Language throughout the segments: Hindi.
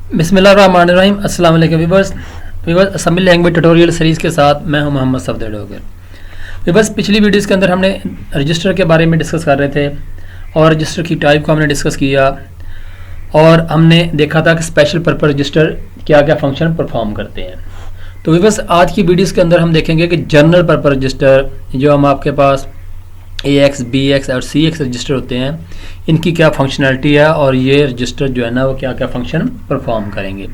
बिस्मिल्लाहिर्रहमानिर्रहीम। अस्सलाम वालेकुम viewers assembly language tutorial series के साथ मैं हूं मोहम्मद सफदर डोगर। व्यूअर्स पिछली वीडियोज़ के अंदर हमने रजिस्टर के बारे में डिस्कस कर रहे थे और रजिस्टर की टाइप को हमने डिस्कस किया और हमने देखा था कि स्पेशल पर्पस रजिस्टर क्या क्या फंक्शन परफॉर्म करते हैं। तो व्यूअर्स आज की वीडियोज़ के अंदर हम देखेंगे कि जनरल पर्पस रजिस्टर जो हम आपके पास AX, BX और CX रजिस्टर होते हैं, इनकी क्या फंक्शनैलिटी है और ये रजिस्टर जो है ना वो क्या क्या फंक्शन परफॉर्म करेंगे।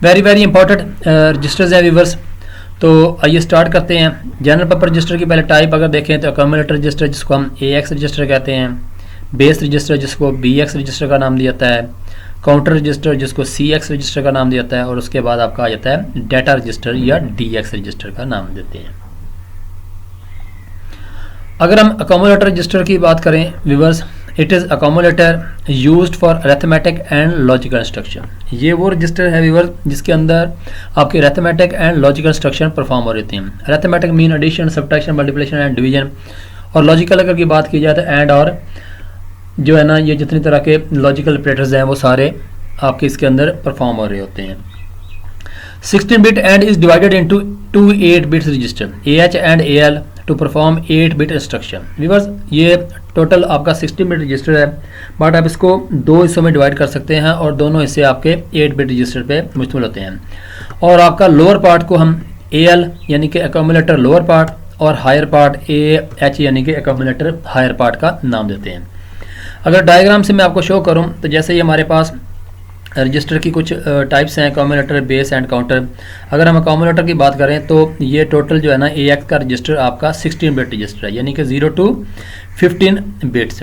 वेरी इंपॉर्टेंट रजिस्टर्स हैं व्यूअर्स। तो आइए स्टार्ट करते हैं। जनरल पर्पस रजिस्टर की पहले टाइप अगर देखें तो अकोमोडेटर रजिस्टर जिसको हम AX रजिस्टर कहते हैं, बेस रजिस्टर जिसको BX रजिस्टर का नाम दिया जाता है, काउंटर रजिस्टर जिसको CX रजिस्टर का नाम दिया जाता है और उसके बाद आपका आ जाता है डाटा रजिस्टर या DX रजिस्टर का नाम देते हैं। अगर हम अकोमोडेटर रजिस्टर की बात करें viewers, it is accumulator used for arithmetic and logical instruction. ये वो रजिस्टर है व्यूअर्स जिसके अंदर आपके arithmetic and logical instruction perform हो रही हैं। Arithmetic mean addition, subtraction, multiplication and division, और लॉजिकल अगर की बात की जाए तो एंड और जो है ना ये जितनी तरह के लॉजिकल ऑपरेटर्स हैं वो सारे आपके इसके अंदर परफॉर्म हो रहे होते हैं। 16 bit and is divided into 2 8 bits register AH and AL to perform 8 bit instruction. Viewers ये टोटल आपका 16 बिट रजिस्टर है, बट आप इसको दो हिस्सों में डिवाइड कर सकते हैं और दोनों हिस्से आपके 8 बिट रजिस्टर पे मुश्तमिल होते हैं। और आपका लोअर पार्ट को हम AL यानी कि अकोमोडेटर लोअर पार्ट और हायर पार्ट AH यानी कि अकोमोडेटर हायर पार्ट का नाम देते हैं। अगर डायग्राम से मैं आपको शो करूं तो जैसे ये हमारे पास रजिस्टर की कुछ टाइप्स हैं, अकोमोडेटर, बेस एंड काउंटर। अगर हम अकोमोडेटर की बात करें तो ये टोटल जो है ना AX का रजिस्टर आपका 16 बिट रजिस्टर है, यानी कि 0 to 15 बिट्स।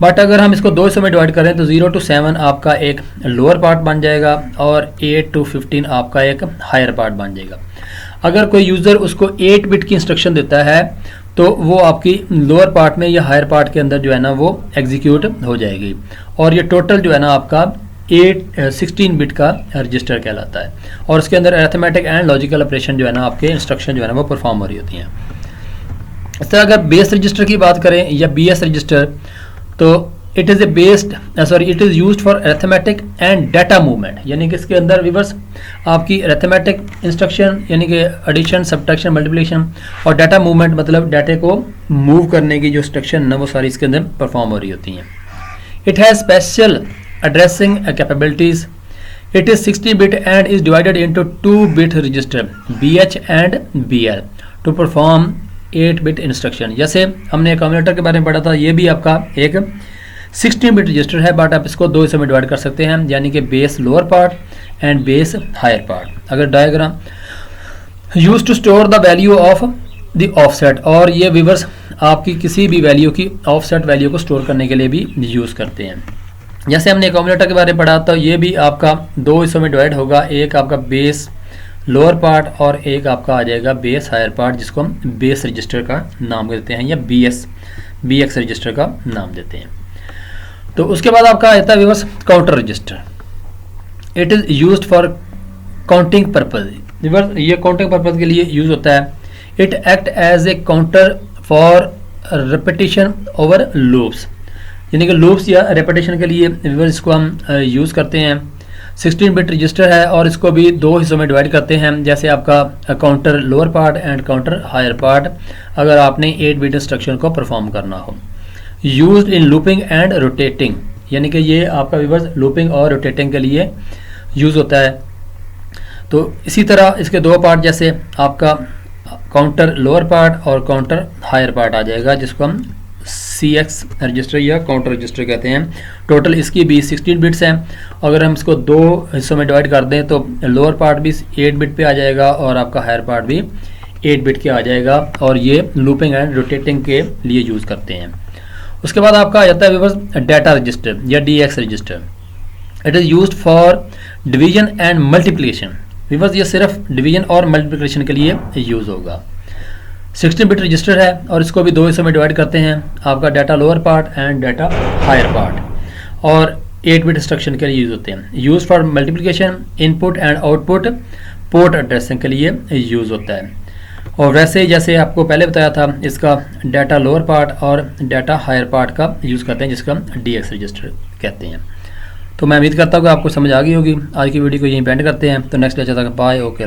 बट अगर हम इसको दो हिस्सों में डिवाइड करें तो 0 to 7 आपका एक लोअर पार्ट बन जाएगा और 8 to 15 आपका एक हायर पार्ट बन जाएगा। अगर कोई यूज़र उसको 8 बिट की इंस्ट्रक्शन देता है तो वो आपकी लोअर पार्ट में या हायर पार्ट के अंदर जो है ना वो एग्जीक्यूट हो जाएगी और ये टोटल जो है ना आपका 16 बिट का रजिस्टर कहलाता है और उसके अंदर अरिथमेटिक एंड लॉजिकल ऑपरेशन जो है ना आपके इंस्ट्रक्शन जो है ना वो परफॉर्म हो रही होती हैं। इस तरह अगर बेस रजिस्टर की बात करें या BS रजिस्टर तो it is it is used for arithmetic and data movement, यानी कि इसके अंदर व्यूअर्स आपकी अरिथमेटिक इंस्ट्रक्शन यानी कि एडिशन, सब्ट्रैक्शन, मल्टीप्लिकेशन और डाटा मूवमेंट मतलब डाटे को मूव करने की जो इंस्ट्रक्शन ना वो सारी इसके अंदर परफॉर्म हो रही होती हैं। It has special addressing capabilities. It is 16 bit and is divided into 2 bit register BH and BL to perform 8 bit instruction। जैसे हमने अकोमोडेटर के बारे में पढ़ा था, ये भी आपका एक 16 बिट रजिस्टर है, बट आप इसको दो हिस्सों में डिवाइड कर सकते हैं, यानी कि base lower part and base higher part. अगर diagram use to store the value of the offset, और ये व्यूअर्स आपकी किसी भी वैल्यू की ऑफसेट वैल्यू को स्टोर करने के लिए भी यूज़ करते हैं। जैसे हमने अकोमोडेटर के बारे में पढ़ा तो ये भी आपका दो हिस्सों में डिवाइड होगा, एक आपका बेस लोअर पार्ट और एक आपका आ जाएगा बेस हायर पार्ट जिसको हम बेस रजिस्टर का नाम देते हैं या BX रजिस्टर का नाम देते हैं। तो उसके बाद आपका आता है viewers counter register. It is used for counting purpose. Viewers ये काउंटिंग पर्पज के लिए यूज होता है। It act as a counter for repetition over loops, यानी कि लूप्स या रेपिटेशन के लिए व्यूअर्स इसको हम यूज़ करते हैं। 16 बिट रजिस्टर है और इसको भी दो हिस्सों में डिवाइड करते हैं, जैसे आपका counter lower part and counter higher part अगर आपने 8 बिट इंस्ट्रक्शन को परफॉर्म करना हो। Used in looping and rotating, यानी कि ये आपका व्यूअर्स लूपिंग और रोटेटिंग के लिए यूज़ होता है। तो इसी तरह इसके दो पार्ट, जैसे आपका काउंटर लोअर पार्ट और काउंटर हायर पार्ट आ जाएगा जिसको हम CX रजिस्टर या काउंटर रजिस्टर कहते हैं। टोटल इसकी भी 16 बिट्स हैं। अगर हम इसको दो हिस्सों में डिवाइड कर दें तो लोअर पार्ट भी 8 बिट पे आ जाएगा और आपका हायर पार्ट भी 8 बिट के आ जाएगा और ये लूपिंग एंड रोटेटिंग के लिए यूज़ करते हैं। उसके बाद आपका आ जाता है व्यूअर्स डाटा रजिस्टर या DX register. It is used for division and multiplication. Viewers ये सिर्फ डिवीजन और मल्टीप्लिकेशन के लिए यूज़ होगा। 16 बिट रजिस्टर है और इसको भी दो हिस्सों में डिवाइड करते हैं, आपका data lower part and data higher part, और 8 बिट इंस्ट्रक्शन के लिए यूज़ होते हैं। Use for multiplication, input and output, port addressing के लिए यूज़ होता है। और वैसे जैसे आपको पहले बताया था इसका डाटा लोअर पार्ट और डाटा हायर पार्ट का यूज़ करते हैं जिसका DX रजिस्टर कहते हैं। तो मैं उम्मीद करता हूँ कि आपको समझ आ गई होगी। आज की वीडियो को यहीं पेंड करते हैं। तो नेक्स्ट लेक्चर तक बाय, ओके।